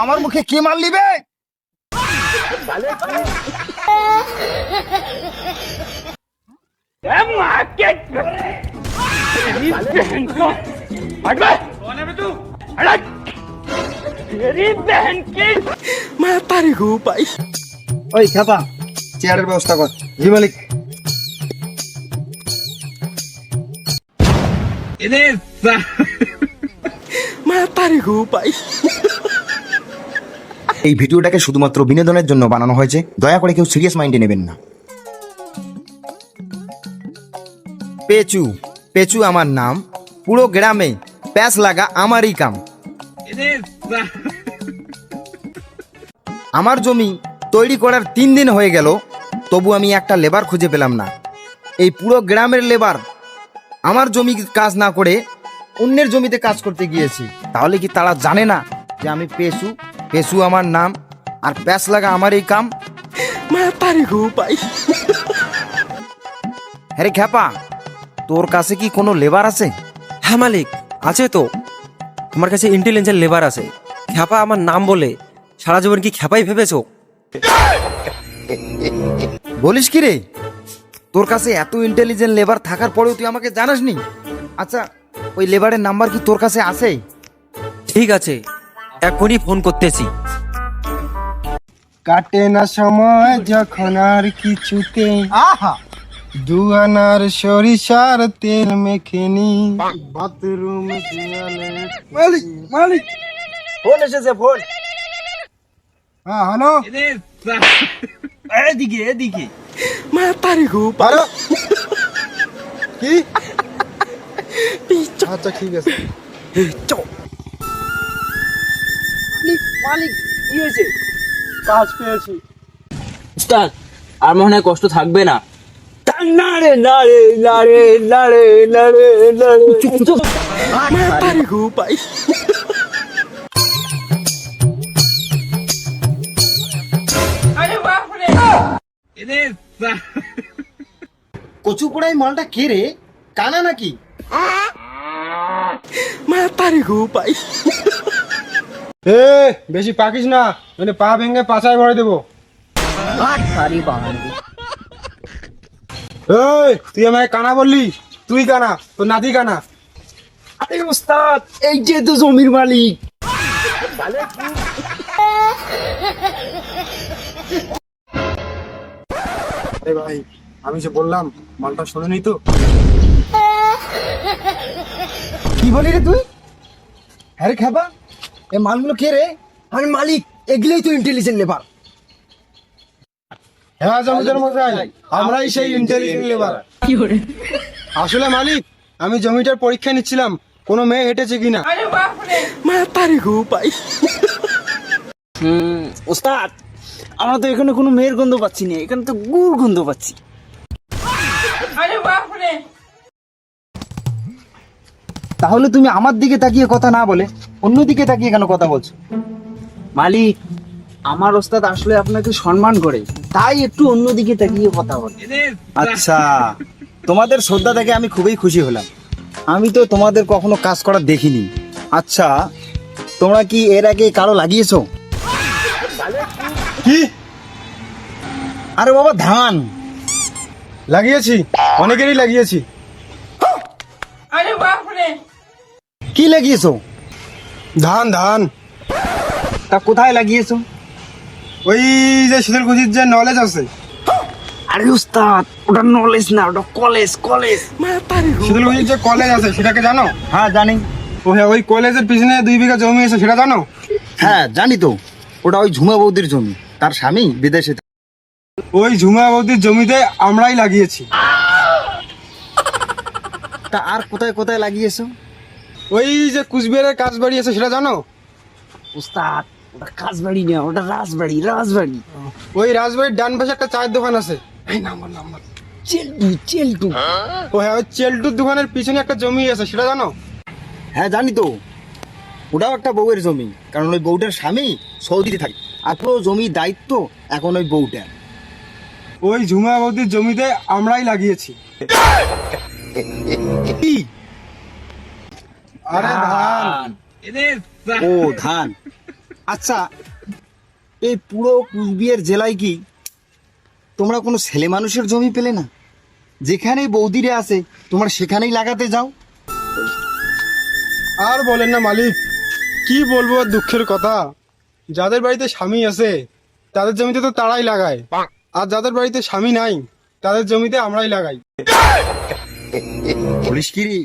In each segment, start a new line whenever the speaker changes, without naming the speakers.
আমার মুখে কি মারলি বে? ওই খেপা, চেয়ারের ব্যবস্থা কর। জি মালিক। এই ভিডিওটাকে শুধুমাত্র বিনোদনের জন্য বানানো হয়েছে, দয়া করে কেউ সিরিয়াস মাইন্ডে নেবেন না। পেচু, পেচু আমার নাম, পুরো গ্রামে প্যাচ লাগা আমারই কাম। আমার জমি তৈরি করার 3 দিন হয়ে গেল, তবু আমি একটা লেবার খুঁজে পেলাম না। এই পুরো গ্রামের লেবার আমার জমি কাজ না করে অন্যের জমিতে কাজ করতে গিয়েছি। তাহলে কি তারা জানে না যে আমি পেশু, পেশু আমার নাম, আর প্যাচ লাগা আমার এই কাম? আরে খ্যাপা, তোর কাছে কি কোনো লেবার আছে?
হ্যাঁ মালিক, আছে তো। আমার কাছে ইন্টেলিজেন্ট লেবার আছে। খ্যাপা আমার নাম বলে সারা জীবন কি খ্যাপাই ভেবেছো?
বলিস কি রে, তোর কাছে এত ইন্টেলিজেন্ট লেবার থাকার পরেও তুই আমাকে জানাসনি? আচ্ছা, ওই লেবারের নাম্বার কি তোর কাছে আছে?
ঠিক আছে, এখনই ফোন করতেছি।
কাটে না সময় যখন আর কিছুতে,
আহা,
দুয়ানার সরিষার তেল মেখে নি বাথরুম দেয়ালে।
মালিক, মালিক, ফোন এসেছে, ফোন।
হ্যাঁ হ্যালো,
এদিকে এদিকে।
হ্যালো, কি? আচ্ছা ঠিক আছে।
মালিক, কি হয়েছে?
কাজ পেয়েছি।
উস্তাদ, আর মনে হয় কষ্ট থাকবে না।
কচু পোড়াই মালটা কে রে? কানা নাকি?
এ বেশি পাকিস না, মানে পা ভেঙে পাছায় ভরে দেবো। এই তুই আমাকে কানা বললি? তুই কানা, তোর নাতি কানা।
আরে ওস্তাদ, এই যে তো জমির মালিক।
আরে ভাই, আমি যে বললাম মালটা শোনেনি তো?
কি বলি রে তুই? হ্যাঁ রে খেপা, এ মালগুলো কে রে? আমি মালিক, এগুলোই তো ইন্টেলিজেন্ট লেবার।
হ্যাঁ জমিদার মশাই, আমরাই সেই ইন্টেলিজেন্ট লেবার। আসলে মালিক, আমি জমিটার পরীক্ষা নিচ্ছিলাম কোনো মেয়ে হেঁটেছে কিনা।
উস্তাদ, আমরা তো এখানে কোনো মেয়ের গন্ধ পাচ্ছি না, এখানে তো গুড় গন্ধ পাচ্ছি।
তাহলে তুমি আমার দিকে তাকিয়ে কথা না বলে অন্য দিকে তাকিয়ে কেন কথা বলছো?
মালিক, আমার ওস্তাদ আসলে আপনাকে সম্মান করে, তাই একটু অন্যদিকে তাকিয়ে কথা বলে।
আচ্ছা, তোমাদের শ্রদ্ধা দেখে আমি খুবই খুশি হলাম। আমি তো তোমাদের কখনো কাজ করা দেখিনি। আচ্ছা, তোমরা কি এর আগে কারো লাগিয়েছো?
কি
আরে বাবা, ধান
লাগিয়েছি? অনেকেরই লাগিয়েছি।
কি লাগিয়েছো?
ধান ধান।
তা কোথায় লাগিয়েছো?
ওই যে শীতলকুচির যে নলেজ আছে,
আরে উস্তাদ, ওটা নলেজ না, ওটা কলেজ। কলেজ
শীতলকুচির যে কলেজ আছে সেটাকে জানো?
হ্যাঁ জানি।
ও হ্যাঁ, ওই কলেজের পিছনে 2 বিঘা জমি আছে, সেটা জানো?
হ্যাঁ জানি তো, ওটা ওই ঝুমা বৌদির জমি, তার স্বামী বিদেশে।
ওই ঝুমা বৌদির জমিতে আমরাই লাগিয়েছি।
তা আর কোথায় কোথায় লাগিয়েছো?
ওই যে কুচবিহারের কাজ বাড়ি আছে, সেটা জানো?
উস্তাদ, ওটা কাজবাড়ি না, ওটা রাজবাড়ি।
ওই রাজবাড়ির ডান পাশে একটা চায়ের দোকান আছে। এই নাম্বার।
চেলটু।
ও হ্যাঁ, ওই চেলটুর দোকানের পিছনে একটা জমি আছে, সেটা জানো?
হ্যাঁ জানি তো, ওটাও একটা বউয়ের জমি, কারণ ওই বউটার স্বামী সৌদিতে থাকে, আর পুরো জমির দায়িত্ব এখন ওই বউটার।
ওই ঝুমা বৌদির জমিতে আমরাই লাগিয়েছি।
কি?
আরে ধান।
ও ধান। আচ্ছা, এই পুরো কুচবিহার জেলায় কি তোমরা কোনো ছেলে মানুষের জমি পেলে না? যেখানেই বৌদিরে আছে তোমরা সেখানেই লাগাতে যাও।
আর বলেন না মালিক, কি বলবো আর দুঃখের কথা। যাদের বাড়িতে স্বামী আছে তাদের জমিতে তো তারাই লাগায়, আর যাদের বাড়িতে স্বামী নাই তাদের জমিতে আমরাই লাগাই।
পুলিশ কিরি,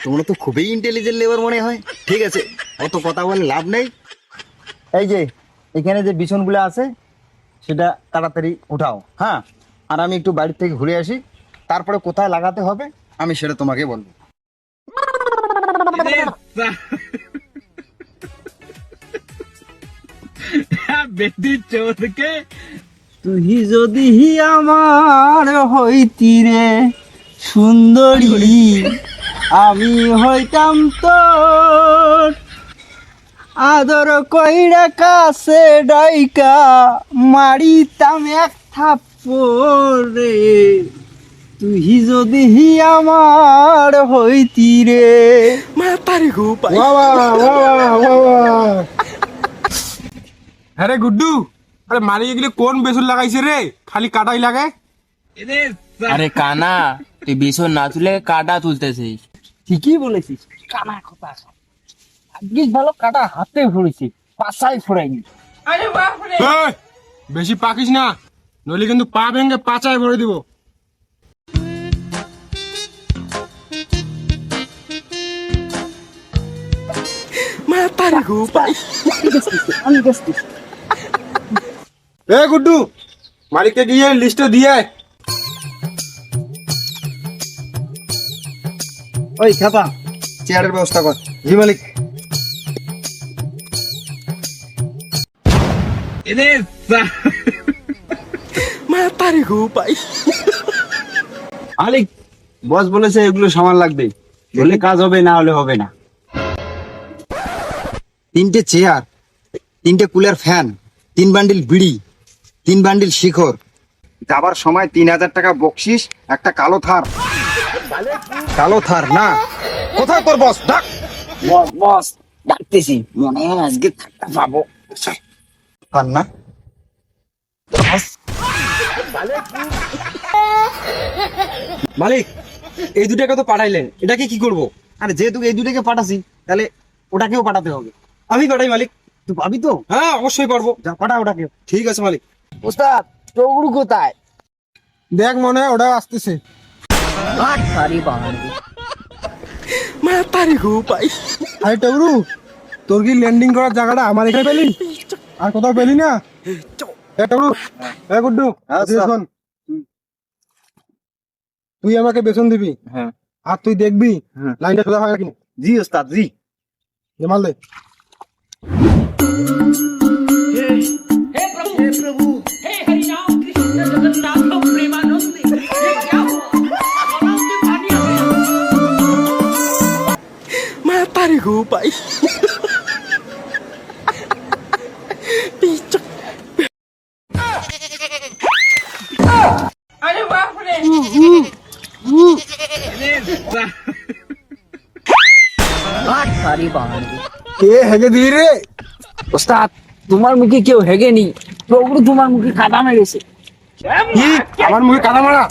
তোমরা তো খুবই ইন্টেলিজেন্ট লেবার মনে হয়। ঠিক আছে, অত কথা বলে লাভ নেই। এই যে এখানে যে বিছনগুলো আছে সেটা তাড়াতাড়ি উঠাও, হ্যাঁ। আর আমি একটু বাড়ি থেকে ঘুরে আসি, তারপরে কোথায় লাগাতে হবে আমি সেটা তোমাকে বলবো।
তুই যদি আমার হইতি রে সুন্দরী, আমি হইতাম তোর আদর কইরা কাছে ডাইকা মারিতাম এক থাপ্পড়ে। তুই যদি আমার হইতি রে।
বাহ বাহ, বাহ বাহ, বাহ বাহ। হ্যাঁ রে গুড্ডু, আরে মালিক এগুলো কোন বেসন লাগাইছে রে? খালি কাটাই লাগায়।
আরে কানা, তুই বিছন না তুলে কাটা তুলতেছিস।
ঠিকই বলেছিস, কানা কথা। ভাগ্যিস ভালো কাটা হাতে ফুড়েছি, পাশায় ফুরাইনি।
এই, বেশি পাকিস না, নইলে কিন্তু পা ভেঙে পাচায় ভরে দিব।
আমি গেছি।
এ গুড্ডু, মালিককে গিয়ে লিস্টটা দিয়ে আয়।
ওই খাতা, চেয়ারের ব্যবস্থা কর। জি মালিক।
মালিক, বস বলেছে এগুলো সামান লাগবে, বললে কাজ হবে, না হলে হবে না।
3টে চেয়ার, 3টে কুলার ফ্যান, 3 বান্ডিল বিড়ি, 3 বান্ডিল শিখর, যাবার সময় 3000 টাকা বকশিস, একটা কালো থার। কালো থার না, কোথায় তোর বস? ডাক।
বস ডাকতেছি, মনে হয় আজকে থাকতে পাবো।
থার না,
মালিক, এই দুটাকে তো পাঠাইলেন, এটাকে কি করব?
আরে যেহেতু এই দুটোকে পাঠাছি তাহলে ওটাকেও পাঠাতে হবে।
আমি পাঠাই মালিক।
তুই পাবি তো?
হ্যাঁ, অবশ্যই পারবো।
যা পাঠা ওটাকে।
ঠিক আছে মালিক।
ওস্তাদ, টগরু কোথায়?
দেখ, মনে হয় ওটা আসতেছে। আরে টগরু, তোর কি ল্যান্ডিং করার জায়গাটা আমার এখানে পেলি? আর কোথাও পেলি না? এ টগরু, এ গুড্ডু, এদিকে শোন। তুই আমাকে বেতন দিবি,
হ্যাঁ।
আর তুই দেখবি লাইনটা সোজা হয় নাকি।
জি ওস্তাদ, জি।
মাল দে।
हे हरि राम कृष्ण जगन्नाथ प्रेमानंद ये क्या हुआ आनंद पानी आ गया। अरे बाप रे
কে হেগে দিলি রে?
ওস্তাদ, তোমার মুখে কেউ হেগেনি, টগরু তোমার মুখে কাদা মেরেছে।
কি? আমার মুখে কাদা মারা?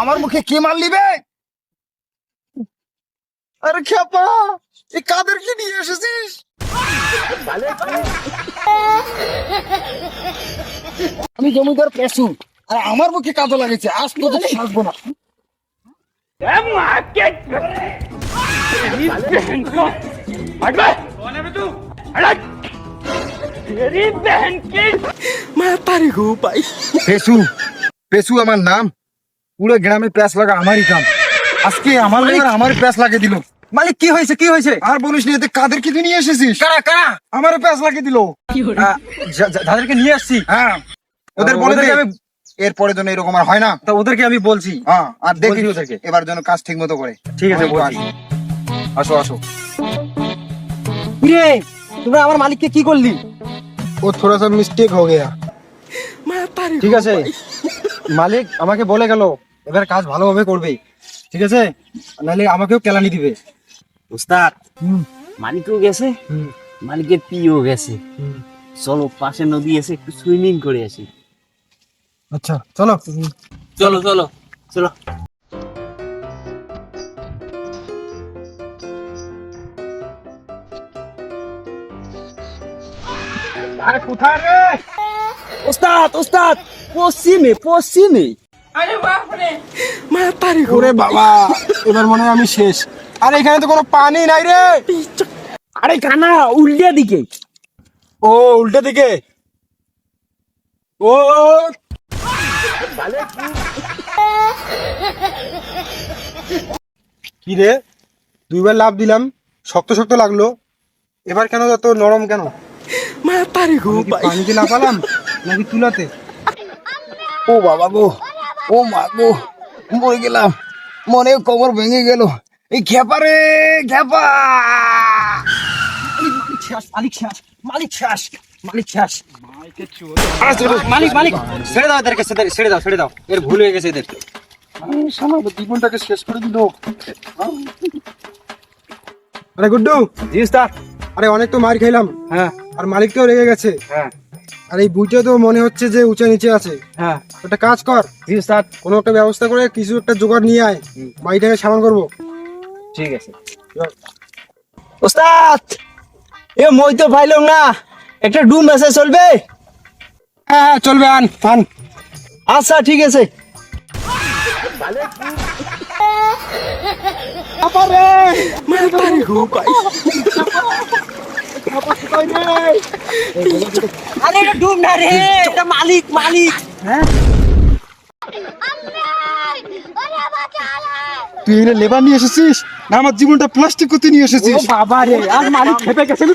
আমার মুখে কে মারলি বে? আরে খেপা, এই কাদের কি নিয়ে এসেছিস? আমি জমিদার পেশু, আর আমার মুখে কাদা লাগেছে, আজ তো তোকে ছাড়বো না। পেশু, পেশু আমার নাম, পুরো গ্রামে প্যাস লাগা আমারই কাম। আজকে আমার লেবার আমার প্যাস লাগিয়ে দিল।
মালিক, কি হয়েছে? কি হয়েছে?
আর বলিস নি, এতে কাদের কি তুই নিয়ে এসেছিস?
কারা কারা?
আমার প্যাস লাগিয়ে দিল।
যাদেরকে নিয়ে আসছি,
হ্যাঁ, ওদের বলে দে,
ওদেরকে
আমি এরপরে যেন এরকম আর হয় না।
তা ওদেরকে আমি বলছি।
হ্যাঁ, আর দেখি
বলছি ওদেরকে।
এবার যেন কাজ ঠিক মতো করে।
ঠিক আছে, বলছি।
আসো আসো।
রে, তোমরা আমার মালিককে কি করলি?
ও থোড়া সা মিস্টেক হো গয়া।
ঠিক আছে, মালিক আমাকে বলে গেল
এবার কাজ ভালোভাবে করবে, ঠিক আছে? নাহলে আমাকেও কেলানি দিবে।
ওস্তাদ মালিকও গেছে, মালিকের পিও গেছে, চলো পাশে নদী আছে একটু সুইমিং করে আসি।
আচ্ছা চলো।
চলো চলো চলো।
আরে কোথায় রে?
ওস্তাদ ওস্তাদ, পশ্চিমে পশ্চিমে।
अरे बाप रे
ওরে বাবা, এবার মনে হয় আমি শেষ। আরে এখানে তো কোনো পানি নাই রে।
আরে কানা উল্টা দিকে।
ও উল্টো দিকে। ও কি রে, দুইবার লাভ দিলাম, শক্ত শক্ত লাগলো, এবার কেন এত নরম কেন? আমি কি পানিতে লাফালাম নাকি তুলাতে?
ও বাবা গো, ও মা গো, মরে গেলাম, মনে কবর ভেঙে গেল। এই খেপা রে খেপা।
মালিক মালিক ছেড়ে দাও এদেরকে, ছেড়ে দাও, এর ভুল হয়ে গেছে এদের।
জীবনটাকে শেষ করে দিল। আরে গুড্ডু,
জি স্যার।
আরে অনেক তো মার খাইলাম,
হ্যাঁ
আর মালিককেও রেগে গেছে।
হ্যাঁ
আর এই বুইটা তো মনে হচ্ছে যে উঁচা নিচে আছে।
হ্যাঁ
একটা কাজ কর,
জি স্যার,
কোনো একটা ব্যবস্থা করে কিছু একটা জোগাড় নিয়ে আয়, বাড়িটাকে সামান করবো।
ঠিক আছে।
ওস্তাদ এ মই তো পাইলাম না, একটা ডুম এসে চলবে?
হ্যাঁ হ্যাঁ চলবে, আন আন।
আচ্ছা ঠিক আছে। আরে এটা ডুম না রে, এটা মালিক। হ্যাঁ
তুই এখানে লেবার নিয়ে এসেছিস না আমার জীবনটা প্লাস্টিক করতে নিয়ে এসেছিস?
বাবা রে, আর মালিক খেপে গেছে।